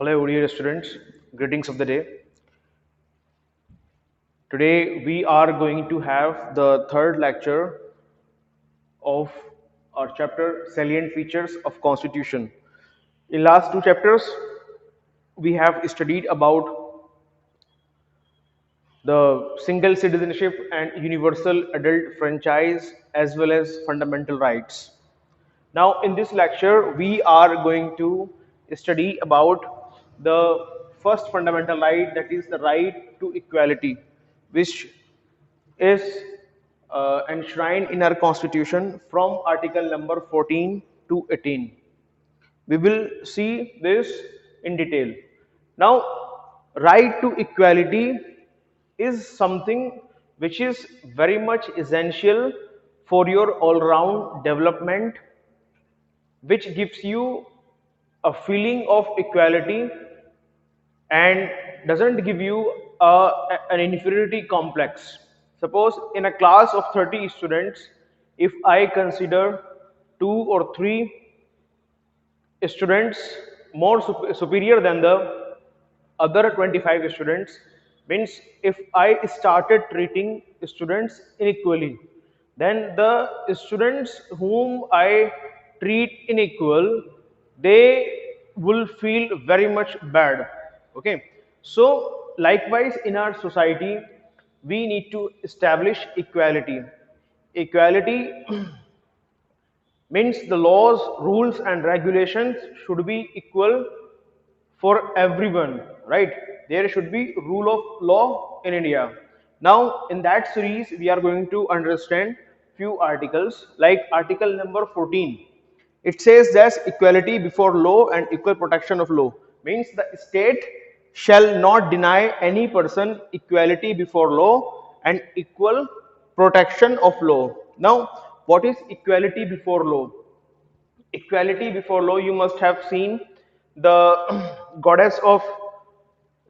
Hello, dear students. Greetings of the day. Today we are going to have the third lecture of our chapter Salient Features of Constitution. In last two chapters, we have studied about the single citizenship and universal adult franchise as well as fundamental rights. Now, in this lecture, we are going to study about the first fundamental right, that is the right to equality, which is enshrined in our constitution from article number 14 to 18. We will see this in detail. Now, right to equality is something which is very much essential for your all-round development, which gives you a feeling of equality and doesn't give you an inferiority complex. Suppose in a class of 30 students, if I consider two or three students more superior than the other 25 students, means if I started treating students unequally, then the students whom I treat unequal, they will feel very much bad. Okay, so likewise in our society we need to establish equality means the laws, rules and regulations should be equal for everyone, right? There should be rule of law in India. Now, in that series, we are going to understand few articles, like article number 14. It says that equality before law and equal protection of law means the state shall not deny any person equality before law and equal protection of law. Now, what is equality before law? Equality before law, you must have seen the goddess of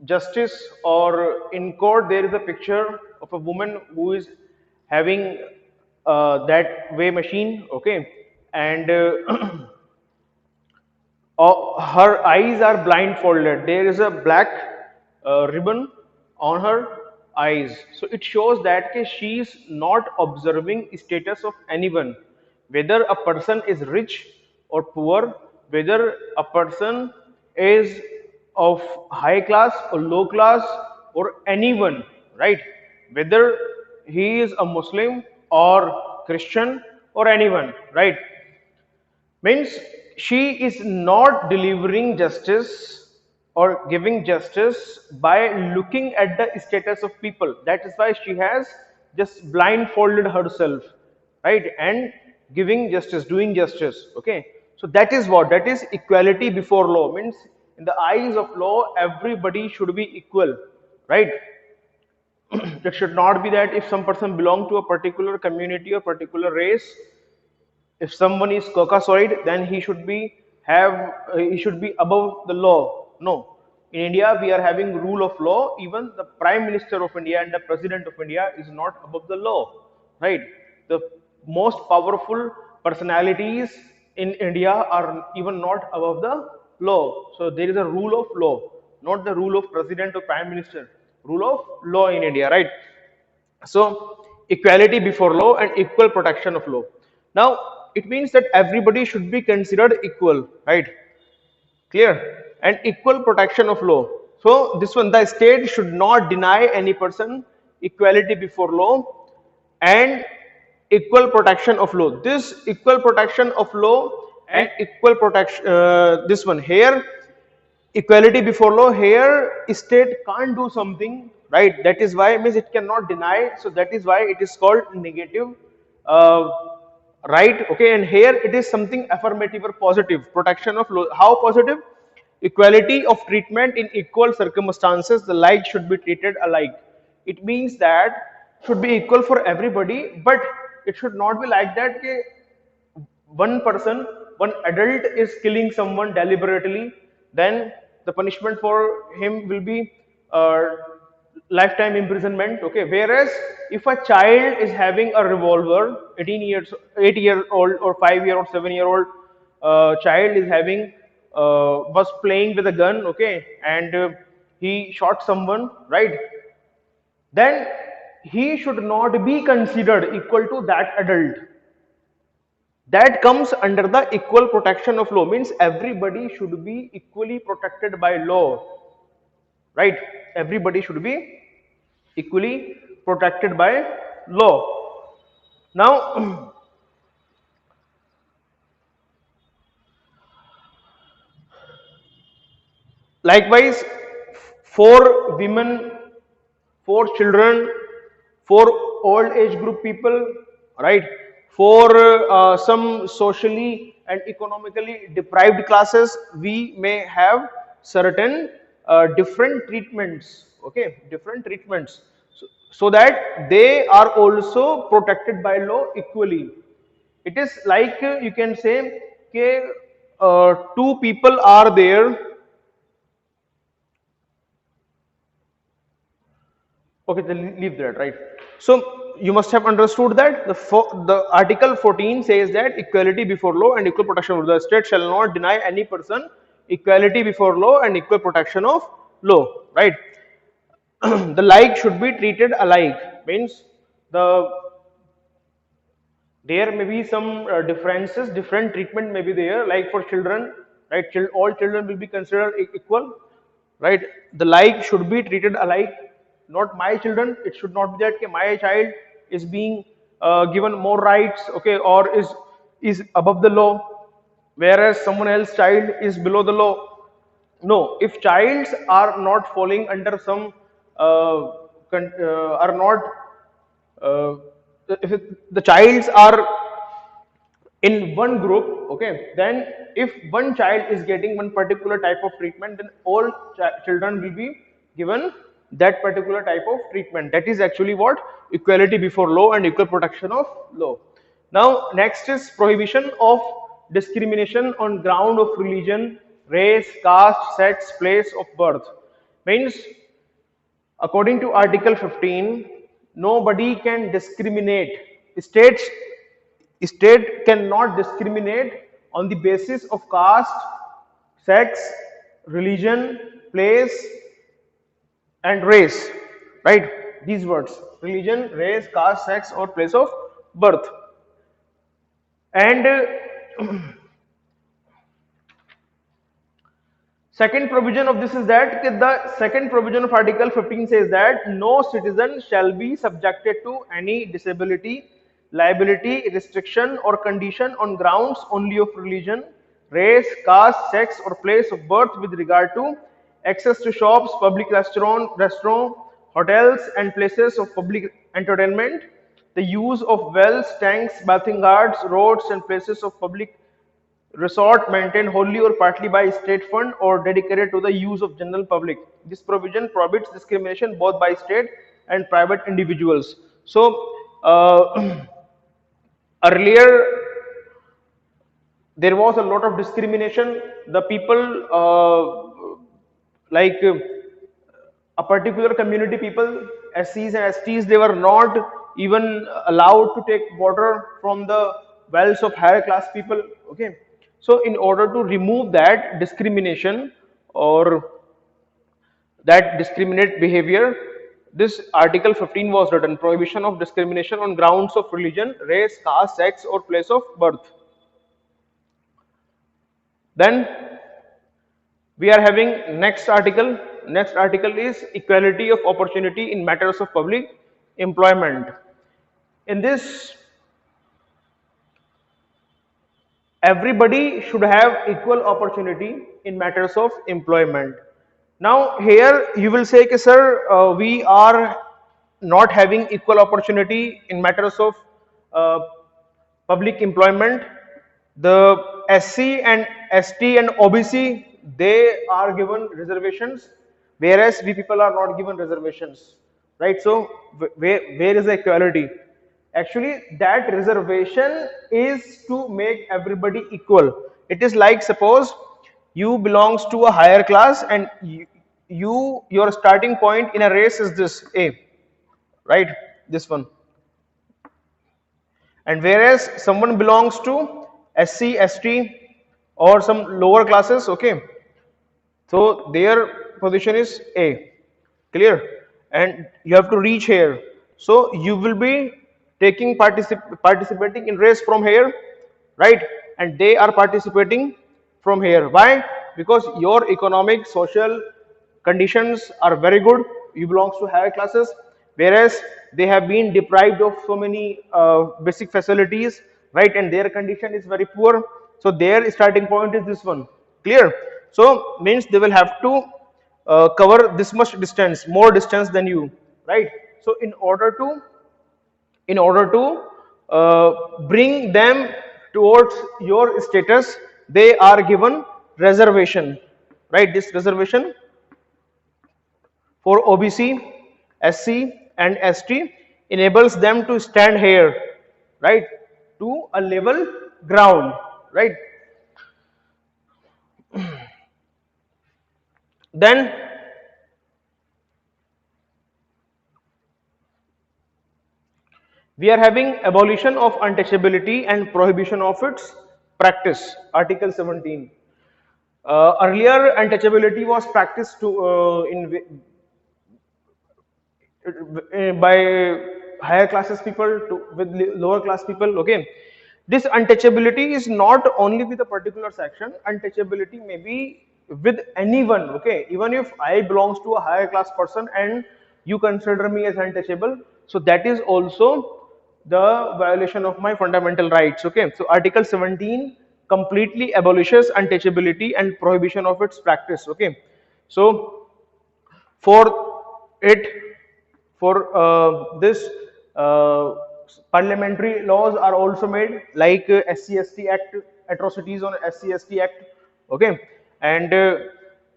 justice, or in court there is a picture of a woman who is having that weigh machine, okay, and her eyes are blindfolded. There is a black ribbon on her eyes, so it shows that she is not observing status of anyone, whether a person is rich or poor, whether a person is of high class or low class or anyone, right? Whether he is a Muslim or Christian or anyone, right? Means she is not delivering justice or giving justice by looking at the status of people. That is why she has just blindfolded herself, right, and giving justice, doing justice. Okay, so that is what, that is equality before law. Means in the eyes of law everybody should be equal, right? It should not be that if some person belong to a particular community or particular race, if someone is Caucasoid, then he should be above the law. No, in India we are having rule of law. Even the Prime Minister of India and the President of India is not above the law, right? The most powerful personalities in India are even not above the law. So there is a rule of law, not the rule of President or Prime Minister. Rule of law in India, right? So equality before law and equal protection of law. Now it means that everybody should be considered equal, right? Clear? And equal protection of law. So this one, the state should not deny any person equality before law and equal protection of law. This equal protection of law and equal protection, this one here, equality before law, here state can't do something, right? That is why, means it cannot deny, so that is why it is called negative uh, right. Okay, and here it is something affirmative or positive. Protection of law, how positive? Equality of treatment in equal circumstances, the like should be treated alike. It means that should be equal for everybody, but it should not be like that one person, one adult is killing someone deliberately, then the punishment for him will be uh, lifetime imprisonment. Okay, whereas if a child is having a revolver, 18 years, 8-year old or 5-year or 7-year old child is having was playing with a gun, okay, and he shot someone, right? Then he should not be considered equal to that adult. That comes under the equal protection of law, means everybody should be equally protected by law, right? Everybody should be equally protected by law. Now, likewise, for women, for children, for old age group people, right? For some socially and economically deprived classes, we may have certain different treatments, okay, different treatments, so that they are also protected by law equally. It is like you can say, okay, two people are there. Okay, then leave that, right? So you must have understood that the Article 14 says that equality before law and equal protection of the state shall not deny any person equality before law and equal protection of law, right? The like should be treated alike, means the there may be some differences, different treatment may be there, like for children, right? All children will be considered equal, right? The like should be treated alike. Not my children, it should not be that okay, my child is being given more rights, okay, or is above the law, whereas someone else child is below the law. No, if childs are not falling under some are not uh, if the childs are in one group, okay, then if one child is getting one particular type of treatment, then all children will be given that particular type of treatment. That is actually what equality before law and equal protection of law. Now next is prohibition of discrimination on ground of religion, race, caste, sex, place of birth. Means according to Article 15, nobody can discriminate. States State cannot discriminate on the basis of caste, sex, religion, place, and race. Right? These words: religion, race, caste, sex, or place of birth. And second provision of this is that the second provision of Article 15 says that no citizen shall be subjected to any disability, liability, restriction, or condition on grounds only of religion, race, caste, sex, or place of birth with regard to access to shops, public restaurant, hotels, and places of public entertainment, the use of wells, tanks, bathing gardens, roads, and places of public resort maintained wholly or partly by state fund or dedicated to the use of general public. This provision prohibits discrimination both by state and private individuals. So earlier there was a lot of discrimination. The people like a particular community people, SCs and STs, they were not even allowed to take water from the wells of higher class people. Okay, so in order to remove that discrimination or that discriminate behavior, this Article 15 was written: prohibition of discrimination on grounds of religion, race, caste, sex, or place of birth. Then we are having next article is equality of opportunity in matters of public employment. In this, everybody should have equal opportunity in matters of employment. Now here you will say, okay, sir, we are not having equal opportunity in matters of uh, public employment. The SC and ST and OBC, they are given reservations, whereas we people are not given reservations, right? So where is the equality? Actually, that reservation is to make everybody equal. It is like, suppose you belongs to a higher class and your starting point in a race is this A, right? This one. And whereas someone belongs to SC, ST, or some lower classes, okay, so their position is A, clear, and you have to reach here. So you will be taking participating in race from here, right? And they are participating from here. Why? Because your economic, social conditions are very good. You belongs to higher classes, whereas they have been deprived of so many basic facilities, right? And their condition is very poor. So their starting point is this one. Clear? So means they will have to cover this much distance, more distance than you, right? So in order to bring them towards your status, they are given reservation, right? This reservation for OBC, SC, and ST enables them to stand here, right, to a level ground, right? Then we are having abolition of untouchability and prohibition of its practice, Article 17. Earlier, untouchability was practiced by higher classes people to with lower class people, okay. This untouchability is not only with a particular section. Untouchability may be with anyone, okay. Even if I belongs to a higher class person and you consider me as untouchable, so that is also the violation of my fundamental rights, okay. So Article 17 completely abolishes untouchability and prohibition of its practice, okay. So for it, for this parliamentary laws are also made, like SC/ST Act, atrocities on SC/ST Act, okay. And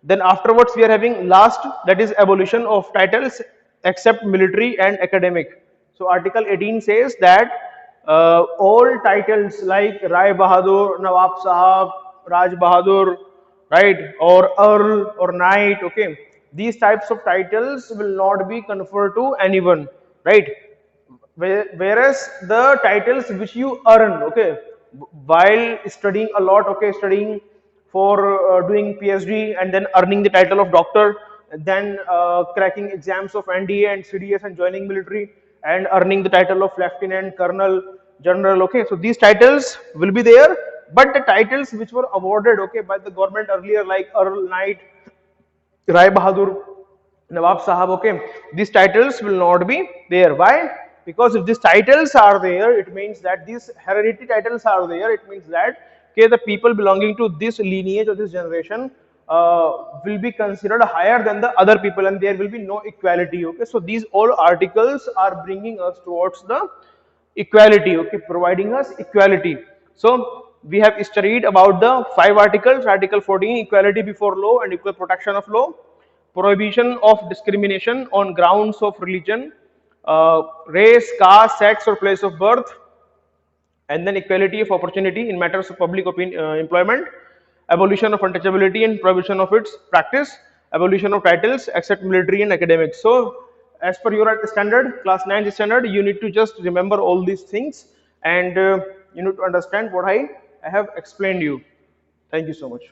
then afterwards we are having last, that is abolition of titles except military and academic. So Article 18 says that all titles like Rai Bahadur, Nawab Sahab, Raj Bahadur, right, or Earl or Knight, okay, these types of titles will not be conferred to anyone, right? Whereas the titles which you earn, okay, while studying a lot, okay, studying for doing PhD and then earning the title of doctor, then cracking exams of NDA and CDS and joining military and earning the title of lieutenant, colonel, general, okay. So these titles will be there, but the titles which were awarded, okay, by the government earlier, like Earl, Knight, Rai Bahadur, Nawab Sahab, okay, these titles will not be there. Why? Because if these titles are there, it means that these hereditary titles are there. It means that, okay, the people belonging to this lineage or this generation will be considered higher than the other people, and there will be no equality. Okay, so these all articles are bringing us towards the equality, okay, providing us equality. So we have studied about the 5 articles. Article 14, equality before law and equal protection of law, prohibition of discrimination on grounds of religion, race, caste, sex, or place of birth, and then equality of opportunity in matters of public employment, abolition of untouchability and prohibition of its practice, abolition of titles except military and academics. So as per your standard, class 9 standard, you need to just remember all these things, and you need to understand what I have explained you. Thank you so much.